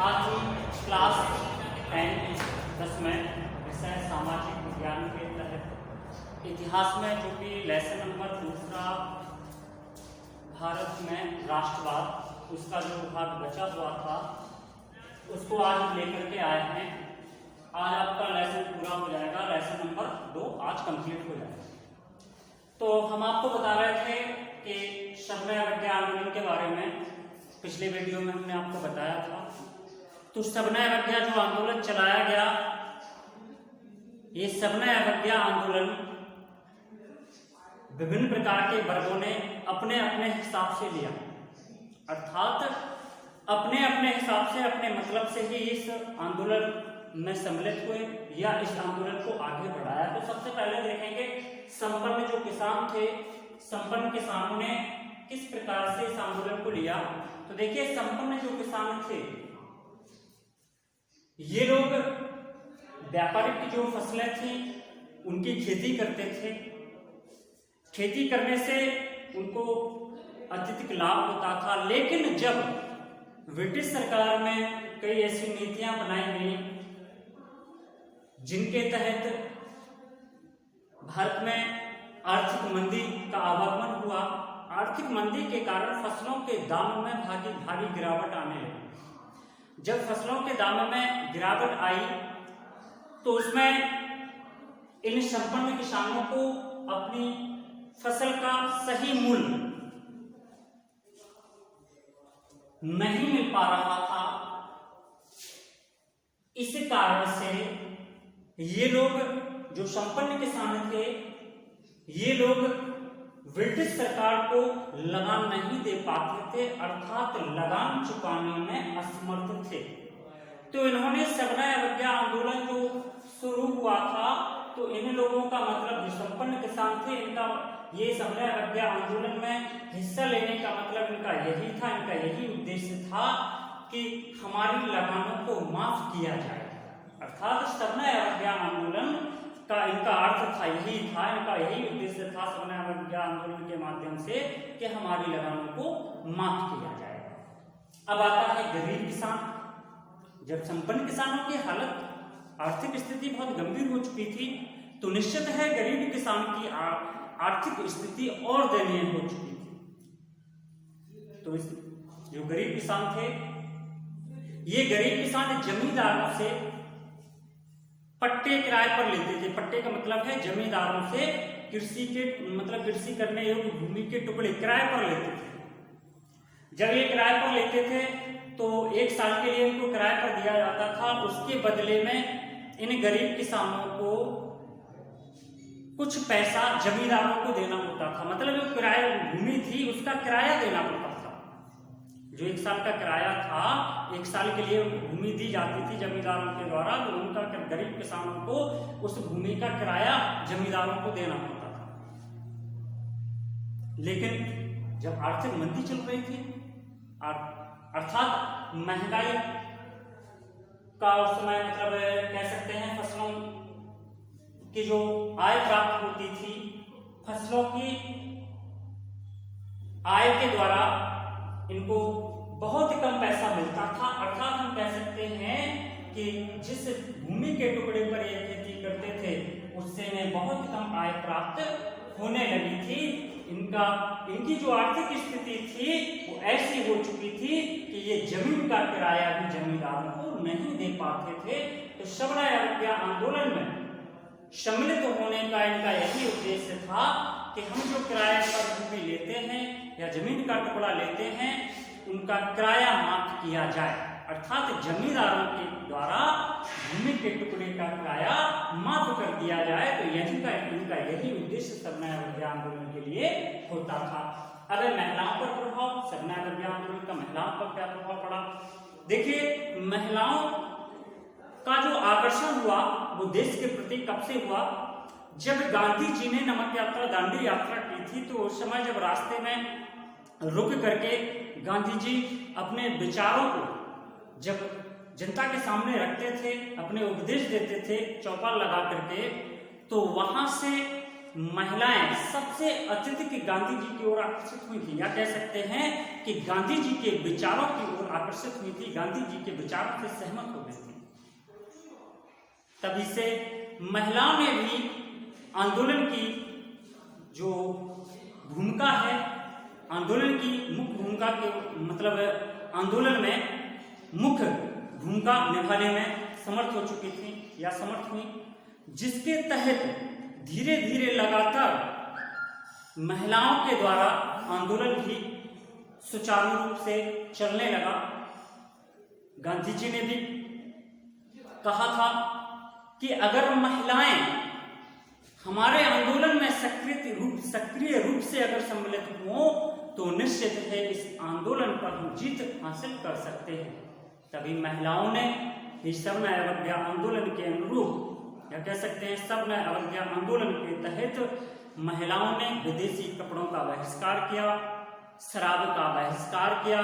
आज हम क्लास 10 में विषय सामाजिक विज्ञान के तहत इतिहास में जो कि लेसन नंबर 2 भारत में राष्ट्रवाद उसका जो भाग बचा हुआ था उसको आज हम लेकर के आए हैं। आज आपका लेसन पूरा हो जाएगा, लेसन नंबर 2 आज कंप्लीट हो जाएगा। तो हम आपको बता रहे थे कि सभ्य अवज्ञा आंदोलन के बारे में पिछले वीडियो में हमने आपको बताया था। तो सविनय अवज्ञा जो आंदोलन चलाया गया, ये सविनय अवज्ञा आंदोलन विभिन्न प्रकार के वर्गों ने अपने अपने हिसाब से लिया, अर्थात अपने अपने हिसाब से अपने मतलब से ही इस आंदोलन में सम्मिलित हुए या इस आंदोलन को आगे बढ़ाया। तो सबसे पहले देखेंगे संपन्न जो किसान थे, संपन्न किसानों ने किस प्रकार से इस आंदोलन को लिया। तो देखिए, संपन्न जो किसान थे ये लोग व्यापारिक जो फसलें थी उनकी खेती करते थे। खेती करने से उनको अत्यधिक लाभ होता था, लेकिन जब ब्रिटिश सरकार में कई ऐसी नीतियां बनाई गई जिनके तहत भारत में आर्थिक मंदी का आगमन हुआ, आर्थिक मंदी के कारण फसलों के दामों में भारी गिरावट आने लगी। जब फसलों के दामों में गिरावट आई तो उसमें इन संपन्न किसानों को अपनी फसल का सही मूल्य नहीं मिल पा रहा था। इस कारण से ये लोग जो संपन्न किसान थे, ये लोग ब्रिटिश सरकार को लगान नहीं दे पाते थे, अर्थात लगान चुकाने में असमर्थ थे। तो इन्होंने सविनय अवज्ञा आंदोलन जो शुरू हुआ था, तो इन लोगों का मतलब जो संपन्न किसान थे, इनका ये सविनय अवज्ञा आंदोलन में हिस्सा लेने का मतलब इनका यही था, इनका यही उद्देश्य था कि हमारी लगानों को माफ किया जाए। अर्थात सविनय अवज्ञा आंदोलन का इनका अर्थ था, यही था, इनका यही उद्देश्य था सविनय अवज्ञा आंदोलन के माध्यम से कि हमारी लगानों को माफ किया जाए। अब आता है गरीब किसान। जब संपन्न किसानों की हालत आर्थिक स्थिति बहुत गंभीर हो चुकी थी, तो निश्चित है गरीब किसान की आर्थिक स्थिति और दयनीय हो चुकी थी। तो जो गरीब किसान थे, ये गरीब किसान जमींदारों से पट्टे किराए पर लेते थे। पट्टे का मतलब है जमींदारों से कृषि के मतलब कृषि करने योग्य भूमि के टुकड़े किराए पर लेते थे। जब ये किराए पर लेते थे तो 1 साल के लिए इनको किराए पर दिया जाता था। उसके बदले में इन गरीब किसानों को कुछ पैसा जमींदारों को देना होता था। मतलब जो किराया भूमि थी उसका किराया देना पड़ता था। जो 1 साल का किराया था, 1 साल के लिए भूमि दी जाती थी जमींदारों के द्वारा, तो उनका गरीब किसानों को उस भूमि का किराया जमींदारों को देना पड़ता था। लेकिन जब आर्थिक मंदी चल रही थी, अर्थात महंगाई का उस समय मतलब कह सकते हैं फसलों की जो आय प्राप्त होती थी, फसलों की आय के द्वारा इनको बहुत कम पैसा मिलता था। अर्थात हम कह सकते हैं कि जिस भूमि के टुकड़े पर ये खेती करते थे उससे इन्हें बहुत कम आय प्राप्त होने लगी थी। इनकी जो आर्थिक स्थिति थी वो ऐसी हो चुकी थी कि ये जमीन का किराया भी जमींदारों को नहीं दे पाते थे। तो सविनय अवज्ञा आंदोलन में सम्मिलित होने का इनका यही उद्देश्य था कि हम जो किराए पर भूमि लेते हैं या जमीन का टुकड़ा लेते हैं, उनका किराया माफ किया जाए, अर्थात जमींदारों के द्वारा भूमि के टुकड़े का किराया माफ कर दिया जाए। तो इनका यही उद्देश्य सविनय अवज्ञा आंदोलन के लिए होता था। अब महिलाओं पर प्रभाव, सविनय अवज्ञा आंदोलन का महिलाओं पर क्या प्रभाव पड़ा। देखिए, महिलाओं का जो आकर्षण हुआ वो देश के प्रति कब से हुआ, जब गांधी जी ने नमक यात्रा, दांडी यात्रा की थी। तो उस समय जब रास्ते में रुक करके गांधी जी अपने विचारों को जब जनता के सामने रखते थे, अपने उपदेश देते थे चौपाल लगा करके, तो वहां से महिलाएं सबसे अत्यधिक गांधी जी की ओर आकर्षित हुई थी, या कह सकते हैं कि गांधी जी के विचारों की ओर आकर्षित हुई थी, गांधी जी के विचारों से सहमत हो गई थी। तभी से महिलाओं ने भी आंदोलन की जो भूमिका है, आंदोलन की मुख्य भूमिका के मतलब आंदोलन में मुख्य भूमिका निभाने में समर्थ हो चुकी थी या समर्थ हुई, जिसके तहत धीरे धीरे लगातार महिलाओं के द्वारा आंदोलन भी सुचारू रूप से चलने लगा। गांधी जी ने भी कहा था कि अगर महिलाएं हमारे आंदोलन में सक्रिय रूप से अगर सम्मिलित हों तो निश्चित है इस आंदोलन पर हम जीत हासिल कर सकते हैं। तभी महिलाओं ने इस सवर्ण अवज्ञा आंदोलन के अनुरूप, या कह सकते हैं सवर्ण अवज्ञा आंदोलन के तहत महिलाओं ने विदेशी कपड़ों का बहिष्कार किया, शराब का बहिष्कार किया,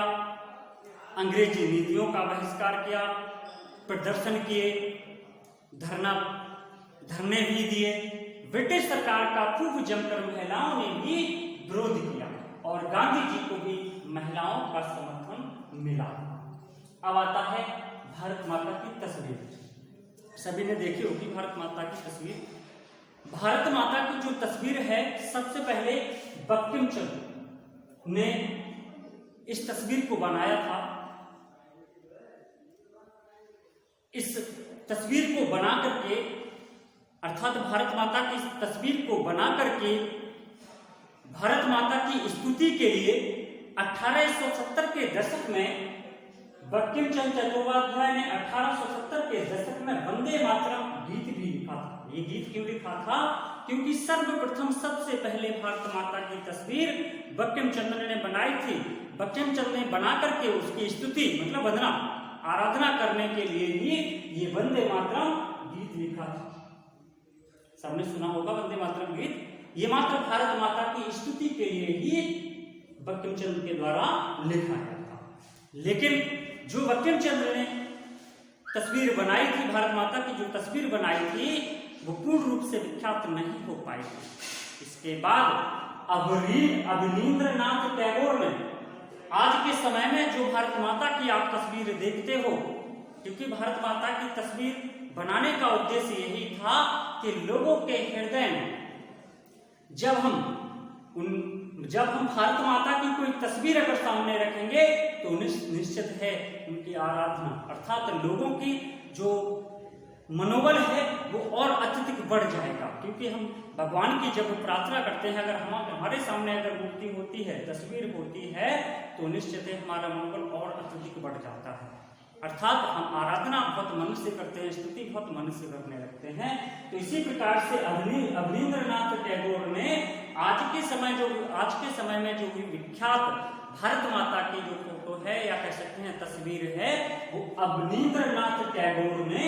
अंग्रेजी नीतियों का बहिष्कार किया, प्रदर्शन किए, धरने भी दिए। ब्रिटिश सरकार का खूब जमकर महिलाओं ने भी विरोध किया और गांधी जी को भी महिलाओं का समर्थन मिला। अब आता है भारत माता की तस्वीर। सभी ने देखी होगी भारत माता की तस्वीर। भारत माता की जो तस्वीर है, सबसे पहले बंकिम चंद्र ने इस तस्वीर को बनाया था। इस तस्वीर को बना करके, अर्थात भारत माता की तस्वीर को बना करके भारत माता की स्तुति के लिए 1870 के दशक में बंकिम चंद्र चट्टोपाध्याय ने 1870 के दशक में वंदे मातरम गीत भी लिखा था। ये गीत क्यों लिखा था? क्योंकि सर्वप्रथम सबसे पहले भारत माता की तस्वीर बंकिम चंद्र ने बनाई थी। बंकिम चंद्र ने बना करके उसकी स्तुति मतलब वंदना, आराधना करने के लिए ही ये वंदे मातरम गीत लिखा था। सबने सुना होगा वंदे मातरम गीत। ये मात्र भारत माता की स्तुति के लिए ही बंकिम चंद्र के द्वारा लिखा गया था। लेकिन जो बंकिम चंद्र ने तस्वीर बनाई थी, भारत माता की जो तस्वीर बनाई थी, वो पूर्ण रूप से विख्यात नहीं हो पाई थी। इसके बाद अवनींद्रनाथ टैगोर ने आज के समय में जो भारत माता की आप तस्वीर देखते हो, क्योंकि भारत माता की तस्वीर बनाने का उद्देश्य यही था कि लोगों के हृदय में जब हम भारत माता की कोई तस्वीर अगर सामने रखेंगे तो निश्चित है उनकी आराधना, अर्थात लोगों की जो मनोबल है वो और अत्यधिक बढ़ जाएगा। क्योंकि हम भगवान की जब प्रार्थना करते हैं, अगर हमारे सामने अगर मूर्ति होती है, तस्वीर होती है, तो निश्चित है हमारा मनोबल और अत्यधिक बढ़ जाता है। अर्थात हम आराधना बहुत मन से करते हैं, स्तुति बहुत मन से करने लगते हैं। तो इसी प्रकार से अवनींद्रनाथ टैगोर ने आज के समय में जो भी विख्यात भारत माता की जो फोटो है या कह सकते हैं तस्वीर है, वो अवनींद्रनाथ टैगोर ने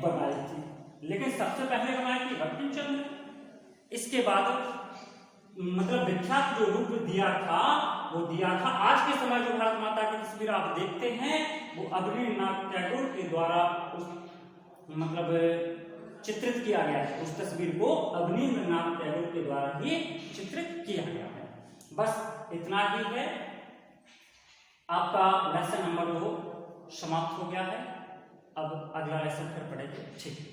बनाई थी। लेकिन सबसे पहले बनाई थी बंकिम चंद्र। इसके बाद मतलब विख्यात जो रूप दिया था वो दिया था, आज के समय जो भारत माता की तस्वीर आप देखते हैं वो अवनींद्रनाथ टैगोर के द्वारा उस मतलब चित्रित किया गया है। उस तस्वीर को अवनींद्रनाथ टैगोर के द्वारा ही चित्रित किया गया है। बस इतना ही है। आपका लेसन नंबर 2 समाप्त हो गया है। अब अगला लेसन फिर पढ़ेंगे। ठीक है।